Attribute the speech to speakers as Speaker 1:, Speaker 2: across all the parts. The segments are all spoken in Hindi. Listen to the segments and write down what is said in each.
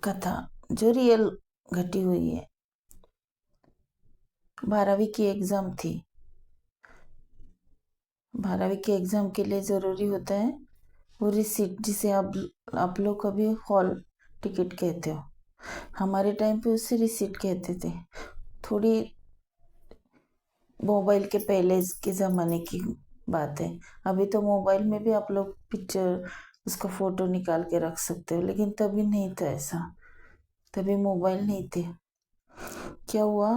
Speaker 1: कथा जो रियल घटी हुई है। 12वीं की एग्जाम थी। 12वीं के एग्जाम के लिए जरूरी होता है वो रिसीट, जिसे आप लोग कभी हॉल टिकट कहते हो। हमारे टाइम पे उससे रिसीट कहते थे। थोड़ी मोबाइल के पहले के ज़माने की बात है। अभी तो मोबाइल में भी आप लोग पिक्चर, उसका फोटो निकाल के रख सकते हो, लेकिन तभी नहीं था ऐसा। तभी मोबाइल नहीं थे। क्या हुआ,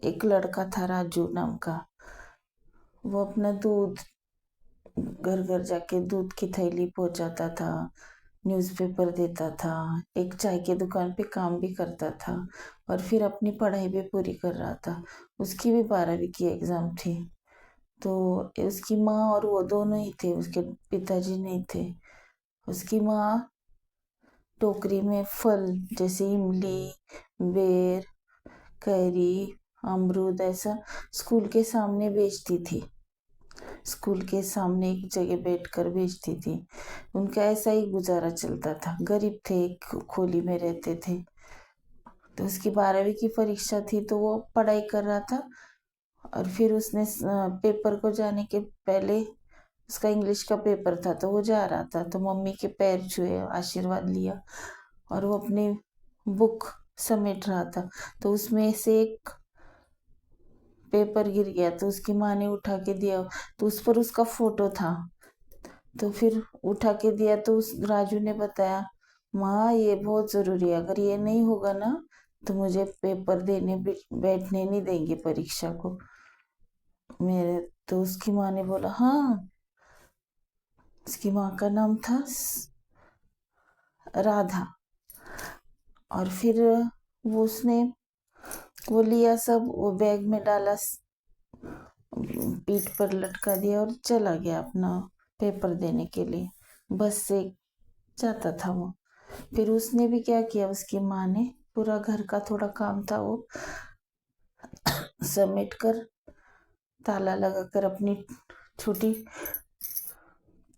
Speaker 1: एक लड़का था राजू नाम का। वो अपना दूध, घर घर जाके दूध की थैली पहुंचाता था, न्यूज़पेपर देता था, एक चाय की दुकान पे काम भी करता था और फिर अपनी पढ़ाई भी पूरी कर रहा था। उसकी भी 12वीं की एग्ज़ाम थी। तो उसकी माँ और वो दोनों ही थे, उसके पिताजी नहीं थे। उसकी माँ टोकरी में फल जैसे इमली, बेर, कैरी, अमरूद ऐसा स्कूल के सामने बेचती थी। स्कूल के सामने एक जगह बैठकर बेचती थी। उनका ऐसा ही गुजारा चलता था। गरीब थे, एक खोली में रहते थे। तो उसकी 12वीं की परीक्षा थी तो वो पढ़ाई कर रहा था। और फिर उसने पेपर को जाने के पहले, उसका इंग्लिश का पेपर था तो वो जा रहा था, तो मम्मी के पैर छुए, आशीर्वाद लिया और वो अपनी बुक समेट रहा था। तो उसमें से एक पेपर गिर गया तो उसकी माँ ने उठा के दिया। तो उस पर उसका फोटो था। तो फिर उठा के दिया तो उस राजू ने बताया, माँ ये बहुत ज़रूरी है, अगर ये नहीं होगा ना तो मुझे पेपर देने बैठने नहीं देंगे परीक्षा को मेरे। तो उसकी माँ ने बोला हाँ। उसकी माँ का नाम था राधा। और फिर वो उसने वो लिया, सब वो बैग में डाला, पीठ पर लटका दिया और चला गया अपना पेपर देने के लिए। बस से जाता था वो। फिर उसने भी क्या किया, उसकी माँ ने पूरा घर का थोड़ा काम था वो समेट कर, ताला लगाकर अपनी छोटी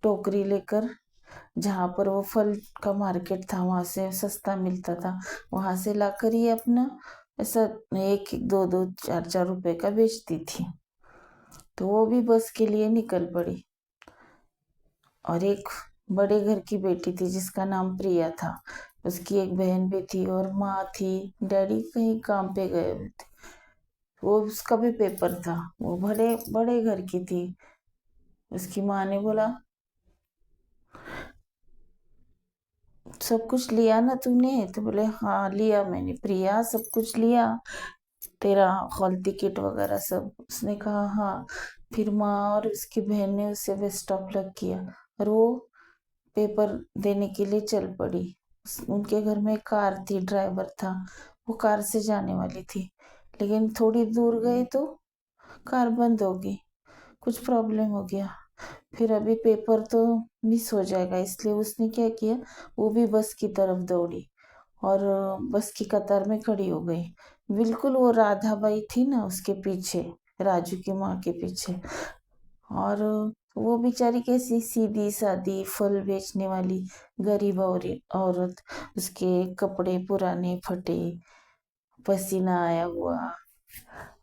Speaker 1: टोकरी लेकर, जहाँ पर वो फल का मार्केट था वहां से सस्ता मिलता था, वहां से लाकर ये अपना ऐसा एक एक दो दो चार चार रुपए का बेचती थी। तो वो भी बस के लिए निकल पड़ी। और एक बड़े घर की बेटी थी जिसका नाम प्रिया था। उसकी एक बहन भी थी और माँ थी। डैडी कहीं काम पे गए हुए थे। वो उसका भी पेपर था। वो बड़े बड़े घर की थी। उसकी माँ ने बोला, सब कुछ लिया ना तूने? तो बोले हाँ लिया मैंने प्रिया, सब कुछ लिया, तेरा हॉल टिकट वगैरह सब। उसने कहा हाँ। फिर माँ और उसकी बहन ने उसे बस स्टॉप लग किया और वो पेपर देने के लिए चल पड़ी। उनके घर में कार थी, ड्राइवर था। वो कार से जाने वाली थी, लेकिन थोड़ी दूर गई तो कार बंद हो गई, कुछ प्रॉब्लम हो गया। फिर अभी पेपर तो मिस हो जाएगा, इसलिए उसने क्या किया, वो भी बस की तरफ दौड़ी और बस की कतार में खड़ी हो गई। बिल्कुल वो राधा बाई थी ना उसके पीछे, राजू की माँ के पीछे। और वो बेचारी कैसी सीधी सादी फल बेचने वाली गरीब औरत, उसके कपड़े पुराने फटे, पसीना आया हुआ,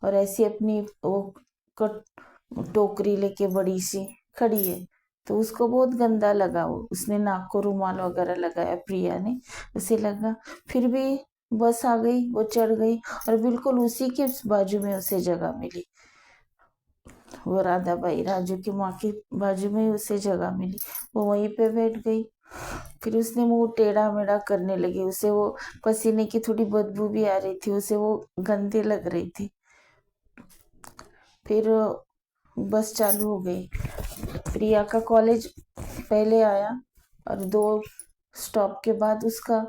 Speaker 1: और ऐसी अपनी वो कट टोकरी लेके बड़ी सी खड़ी है। तो उसको बहुत गंदा लगा। वो उसने नाक को रुमाल वगैरह लगाया, प्रिया ने, उसे लगा। फिर भी बस आ गई, वो चढ़ गई और बिल्कुल उसी के बाजू में उसे जगह मिली। वो राधा बाई राजू की माँ की बाजू में ही उसे जगह मिली। वो वहीं पे बैठ गई। फिर उसने मुंह टेढ़ा मेढ़ा करने लगी। उसे वो पसीने की थोड़ी बदबू भी आ रही थी, उसे वो गंदी लग रही थी। फिर बस चालू हो गई। प्रिया का कॉलेज पहले आया और 2 स्टॉप के बाद उसका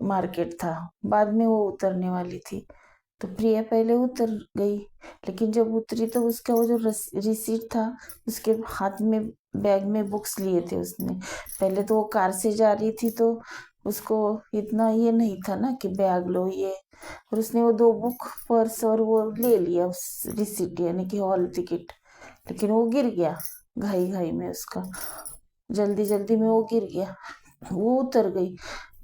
Speaker 1: मार्केट था। बाद में वो उतरने वाली थी। तो प्रिया पहले उतर गई, लेकिन जब उतरी तो उसका वो जो रिसीट था, उसके हाथ में बैग में बुक्स लिए थे उसने। पहले तो वो कार से जा रही थी तो उसको इतना ये नहीं था ना कि बैग लो ये। और उसने वो 2 बुक, पर्स और वो ले लिया, उस रिसीट यानी कि हॉल टिकट। लेकिन वो गिर गया घाई घाई में, उसका जल्दी जल्दी में वो गिर गया। वो उतर गई।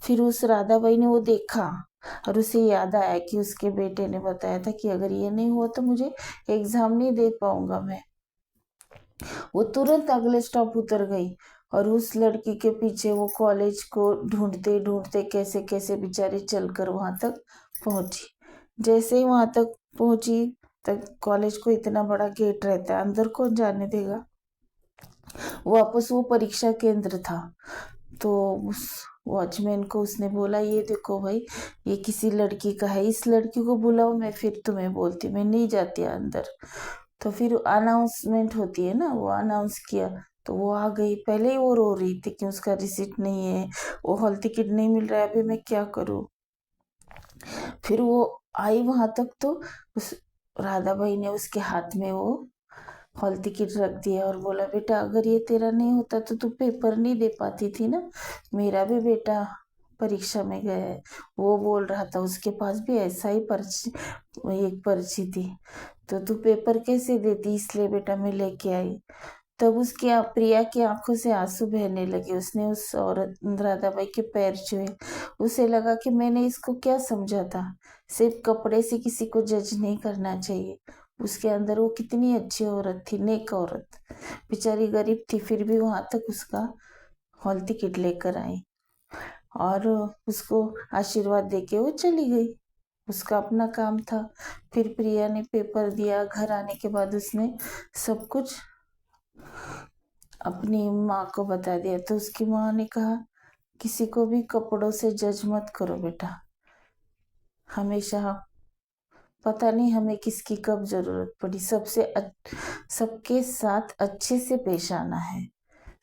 Speaker 1: फिर उस राधाबाई ने वो देखा और उसे याद आया कि उसके बेटे ने बताया था कि अगर ये नहीं हुआ तो मुझे एग्जाम नहीं दे पाऊंगा मैं। वो तुरंत अगले स्टॉप उतर गई और उस लड़की के पीछे वो कॉलेज को ढूंढते ढूंढते कैसे कैसे बेचारी चलकर वहां तक पहुंची। जैसे ही वहां तक पहुंची, तक कॉलेज को इतना बड़ा गेट रहता है, अंदर कौन जाने देगा। वापस वो परीक्षा केंद्र था, तो उस वॉचमैन को उसने बोला, ये देखो भाई, ये किसी लड़की का है, इस लड़की को बुलाओ, मैं फिर तुम्हें बोलती, मैं नहीं जाती अंदर। तो फिर अनाउंसमेंट होती है ना, वो अनाउंस किया, तो वो आ गई। पहले ही वो रो रही थी कि उसका रिसीट नहीं है, वो हॉल टिकट नहीं मिल रहा है, अभी मैं क्या करूं। फिर वो आई वहां तक, तो उस राधा भाई ने उसके हाथ में वो हॉल टिकट रख दिया और बोला, बेटा अगर ये तेरा नहीं होता तो तू पेपर नहीं दे पाती थी ना, मेरा भी बेटा परीक्षा में गया है। वो बोल रहा था उसके पास भी ऐसा ही पर्ची, एक पर्ची थी, तो तू पेपर कैसे देती, इसलिए बेटा मैं लेके आई। तब उसकी प्रिया की आंखों से आंसू बहने लगे। उसने उस औरत राधाबाई के पैर छुए। उसे लगा कि मैंने इसको क्या समझा था, सिर्फ कपड़े से किसी को जज नहीं करना चाहिए। उसके अंदर वो कितनी अच्छी औरत थी, नेक औरत। बेचारी गरीब थी, फिर भी वहां तक उसका हॉल टिकट लेकर आई और उसको आशीर्वाद देके वो चली गई। उसका अपना काम था। फिर प्रिया ने पेपर दिया। घर आने के बाद उसने सब कुछ अपनी माँ को बता दिया, तो उसकी माँ ने कहा, किसी को भी कपड़ों से जज मत करो बेटा, हमेशा पता नहीं हमें किसकी कब जरूरत पड़ी, सबके साथ अच्छे से पेश आना है।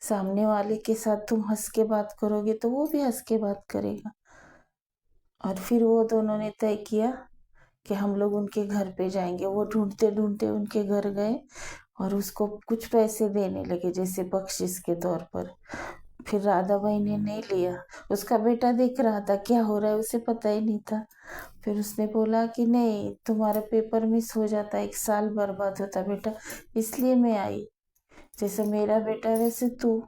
Speaker 1: सामने वाले के साथ तुम हंस के बात करोगे तो वो भी हंस के बात करेगा। और फिर वो दोनों ने तय किया कि हम लोग उनके घर पे जाएंगे। वो ढूंढते ढूंढते उनके घर गए और उसको कुछ पैसे देने लगे, जैसे बख्शिश के तौर पर। फिर राधाबाई ने नहीं लिया। उसका बेटा देख रहा था क्या हो रहा है, उसे पता ही नहीं था। फिर उसने बोला कि नहीं, तुम्हारा पेपर मिस हो जाता, एक साल बर्बाद होता बेटा, इसलिए मैं आई। जैसे मेरा बेटा वैसे तू,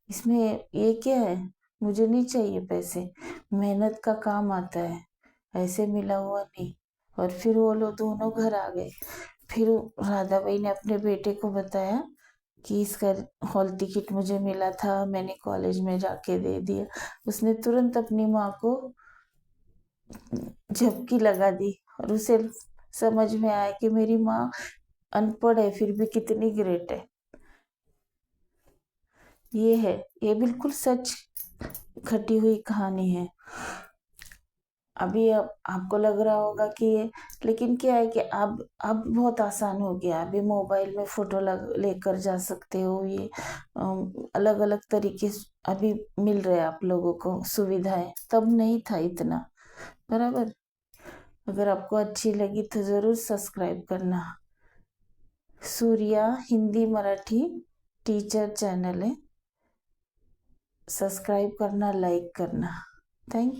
Speaker 1: इसमें ये क्या है, मुझे नहीं चाहिए पैसे, मेहनत का काम आता है, ऐसे मिला हुआ नहीं। और फिर वो लोग दोनों घर आ गए। फिर राधाबाई ने अपने बेटे को बताया कि इसका हॉल टिकट मुझे मिला था, मैंने कॉलेज में जाके दे दिया। उसने तुरंत अपनी माँ को झपकी लगा दी और उसे समझ में आया कि मेरी माँ अनपढ़ है फिर भी कितनी ग्रेट है। ये है, ये बिल्कुल सच घटी हुई कहानी है। अभी अब आपको लग रहा होगा कि ये, लेकिन क्या है कि अब बहुत आसान हो गया। अभी मोबाइल में फोटो लेकर जा सकते हो। ये अलग अलग तरीके अभी मिल रहे हैं आप लोगों को सुविधाएं, तब नहीं था इतना। बराबर। अगर आपको अच्छी लगी तो जरूर सब्सक्राइब करना। सूर्या हिंदी मराठी टीचर चैनल है, सब्सक्राइब करना, लाइक करना। थैंक